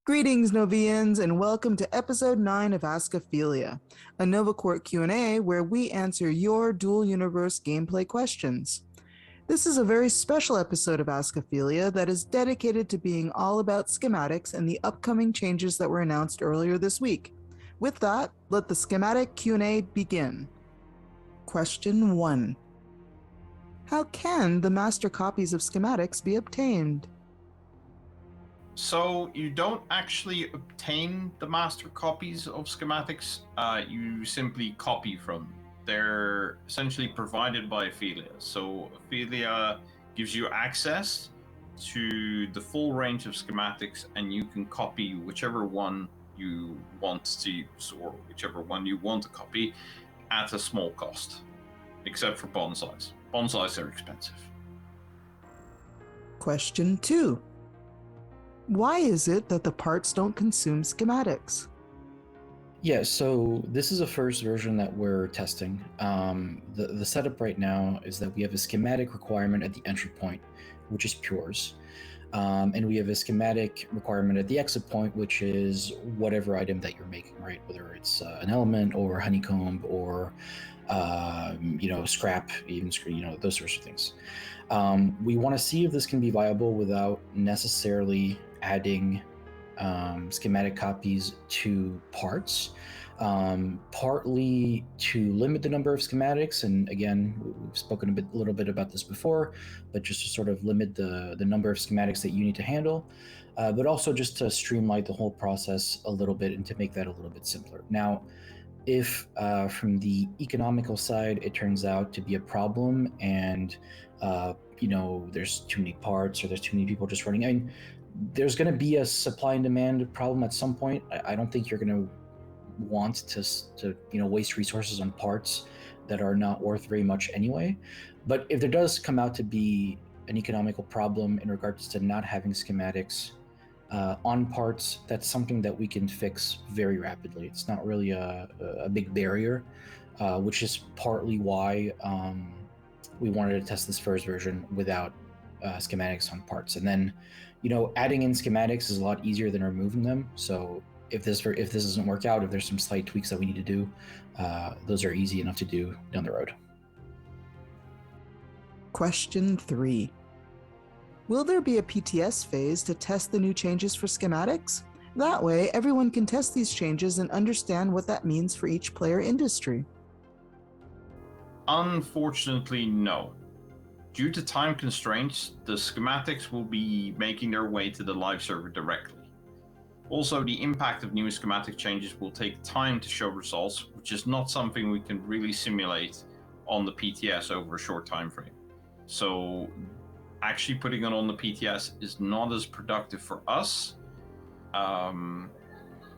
Greetings, Novians, and welcome to episode 9 of Ask Aphelia, a NovaCourt Q&A where we answer your dual universe gameplay questions. This is a very special episode of Ask Aphelia that is dedicated to being all about schematics and the upcoming changes that were announced earlier this week. With that, let the schematic Q&A begin. Question 1. How can the master copies of schematics be obtained? So you don't actually obtain the master copies of schematics, you simply copy from them. They're essentially provided by Aphelia. So Aphelia gives you access to the full range of schematics, and you can copy whichever one you want to use, or whichever one you want to copy at a small cost, except for bonsais. Bonsais are expensive. Question 2. Why is it that the parts don't consume schematics? Yeah, so this is a first version that we're testing. The setup right now is that we have a schematic requirement at the entry point, which is pures. And we have a schematic requirement at the exit point, which is whatever item that you're making, right? Whether it's an element or honeycomb or, scrap, even, those sorts of things. We want to see if this can be viable without necessarily adding schematic copies to parts, partly to limit the number of schematics. And again, we've spoken a little bit about this before, but just to sort of limit the number of schematics that you need to handle, but also just to streamline the whole process a little bit and to make that a little bit simpler. Now, if from the economical side it turns out to be a problem and there's too many parts or there's too many people just running, I mean, there's going to be a supply and demand problem at some point. I don't think you're going to want to waste resources on parts that are not worth very much anyway. But if there does come out to be an economical problem in regards to not having schematics on parts, that's something that we can fix very rapidly. It's not really a big barrier, which is partly why we wanted to test this first version without schematics on parts. And then adding in schematics is a lot easier than removing them. So if this doesn't work out, if there's some slight tweaks that we need to do, those are easy enough to do down the road. Question 3. Will there be a PTS phase to test the new changes for schematics? That way, everyone can test these changes and understand what that means for each player industry. Unfortunately, no. Due to time constraints, the schematics will be making their way to the live server directly. Also, the impact of new schematic changes will take time to show results, which is not something we can really simulate on the PTS over a short time frame. So actually putting it on the PTS is not as productive for us, and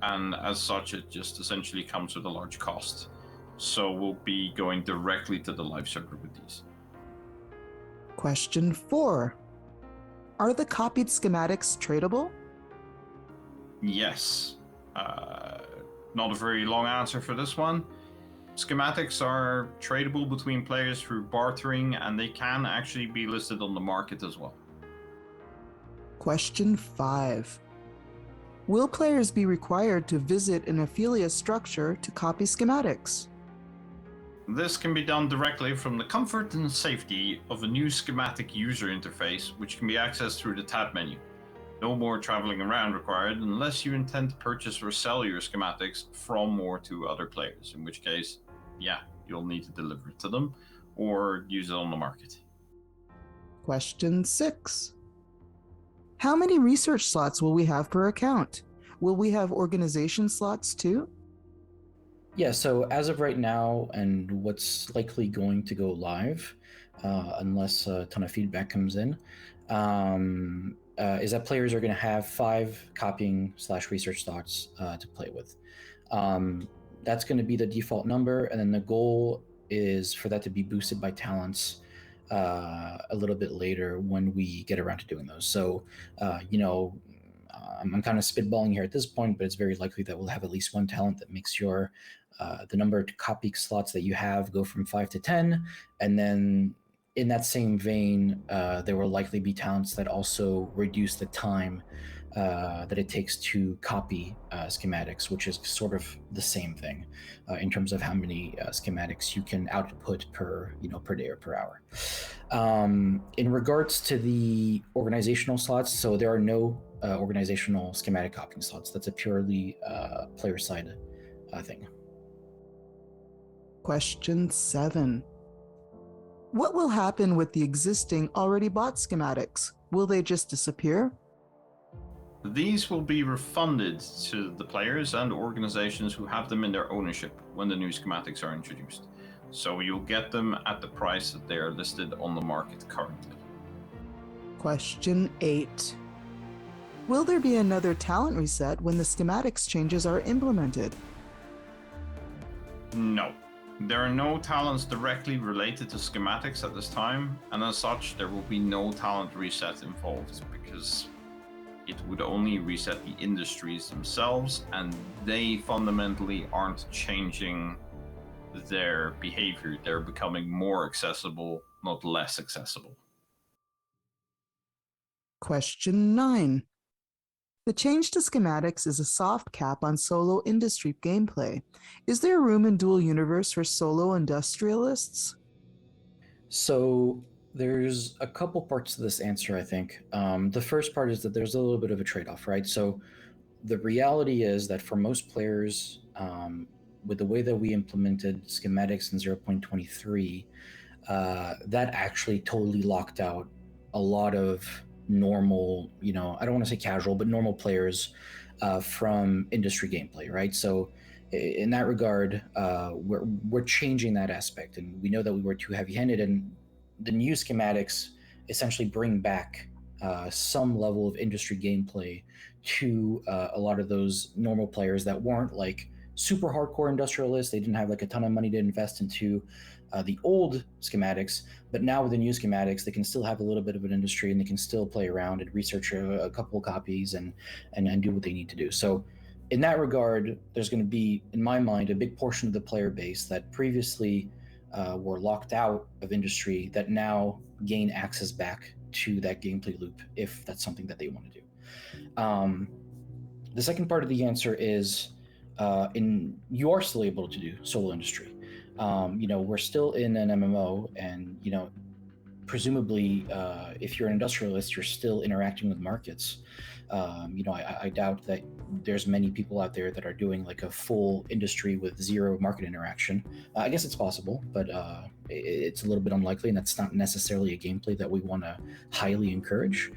as such it just essentially comes with a large cost. So we'll be going directly to the live server with these. Question 4. Are the copied schematics tradable? Yes. Not a very long answer for this one. Schematics are tradable between players through bartering, and they can actually be listed on the market as well. Question 5. Will players be required to visit an Aphelia structure to copy schematics? This can be done directly from the comfort and safety of a new schematic user interface, which can be accessed through the tab menu. No more traveling around required unless you intend to purchase or sell your schematics from or to other players, in which case, you'll need to deliver it to them or use it on the market. Question 6. How many research slots will we have per account? Will we have organization slots too? Yeah, so as of right now, and what's likely going to go live, unless a ton of feedback comes in, is that players are going to have 5 copying/research slots to play with. That's going to be the default number, and then the goal is for that to be boosted by talents a little bit later when we get around to doing those. So, I'm kind of spitballing here at this point, but it's very likely that we'll have at least one talent that makes the number of copy slots that you have go from 5 to 10, and then in that same vein, there will likely be talents that also reduce the time that it takes to copy schematics, which is sort of the same thing in terms of how many schematics you can output per day or per hour. In regards to the organizational slots, so there are no organizational schematic copying slots. That's a purely player side thing. Question 7. What will happen with the existing already bought schematics? Will they just disappear? These will be refunded to the players and organizations who have them in their ownership when the new schematics are introduced. So you'll get them at the price that they are listed on the market currently. Question 8. Will there be another talent reset when the schematics changes are implemented? No. There are no talents directly related to schematics at this time, and as such, there will be no talent reset involved because it would only reset the industries themselves, and they fundamentally aren't changing their behavior. They're becoming more accessible, not less accessible. Question 9. The change to schematics is a soft cap on solo industry gameplay. Is there room in Dual Universe for solo industrialists? So there's a couple parts to this answer, I think. The first part is that there's a little bit of a trade-off, right? So the reality is that for most players, with the way that we implemented schematics in 0.23, that actually totally locked out a lot of normal, I don't want to say casual, but normal players from industry gameplay, right? So in that regard, we're changing that aspect, and we know that we were too heavy-handed, and the new schematics essentially bring back some level of industry gameplay to a lot of those normal players that weren't like super hardcore industrialists. They didn't have like a ton of money to invest into the old schematics, but now with the new schematics, they can still have a little bit of an industry, and they can still play around and research a couple of copies and do what they need to do. So in that regard, there's going to be, in my mind, a big portion of the player base that previously were locked out of industry that now gain access back to that gameplay loop if that's something that they want to do. The second part of the answer is you are still able to do solo industry. We're still in an MMO, and presumably if you're an industrialist, you're still interacting with markets. I doubt that there's many people out there that are doing like a full industry with zero market interaction. I guess it's possible, but it's a little bit unlikely, and that's not necessarily a gameplay that we want to highly encourage.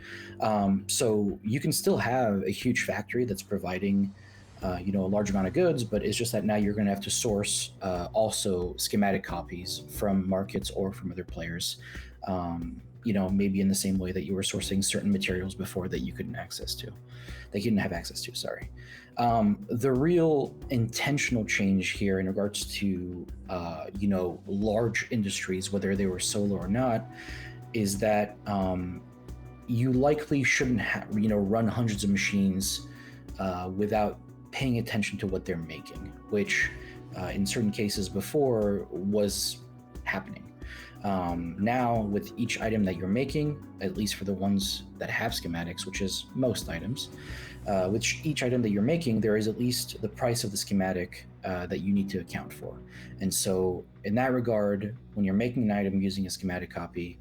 So you can still have a huge factory that's providing a large amount of goods, but it's just that now you're going to have to source also schematic copies from markets or from other players. Maybe in the same way that you were sourcing certain materials before that you couldn't have access to. Sorry. The real intentional change here in regards to large industries, whether they were solo or not, is that you likely shouldn't run hundreds of machines without paying attention to what they're making, which in certain cases before was happening. Now, with each item that you're making, at least for the ones that have schematics, which is most items, with each item that you're making, there is at least the price of the schematic that you need to account for. And so in that regard, when you're making an item using a schematic copy,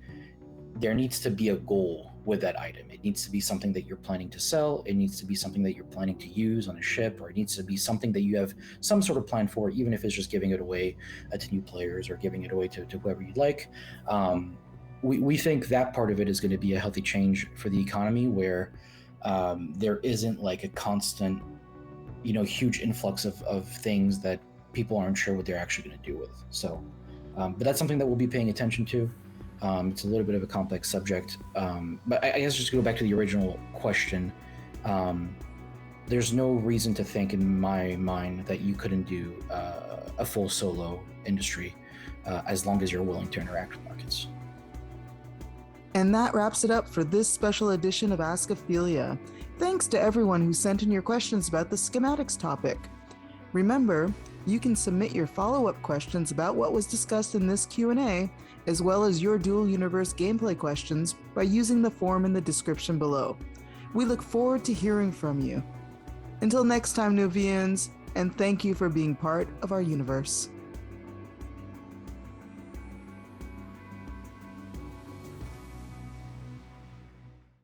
there needs to be a goal with that item. It needs to be something that you're planning to sell. It needs to be something that you're planning to use on a ship, or it needs to be something that you have some sort of plan for, even if it's just giving it away to new players or giving it away to whoever you'd like. We think that part of it is going to be a healthy change for the economy, where there isn't like a constant, huge influx of things that people aren't sure what they're actually going to do with. So, but that's something that we'll be paying attention to. It's a little bit of a complex subject, but I guess just to go back to the original question, there's no reason to think in my mind that you couldn't do a full solo industry as long as you're willing to interact with markets. And that wraps it up for this special edition of Ask Aphelia. Thanks to everyone who sent in your questions about the schematics topic. Remember, You can submit your follow-up questions about what was discussed in this Q&A, as well as your Dual Universe gameplay questions by using the form in the description below. We look forward to hearing from you. Until next time, Nuvians, and thank you for being part of our universe.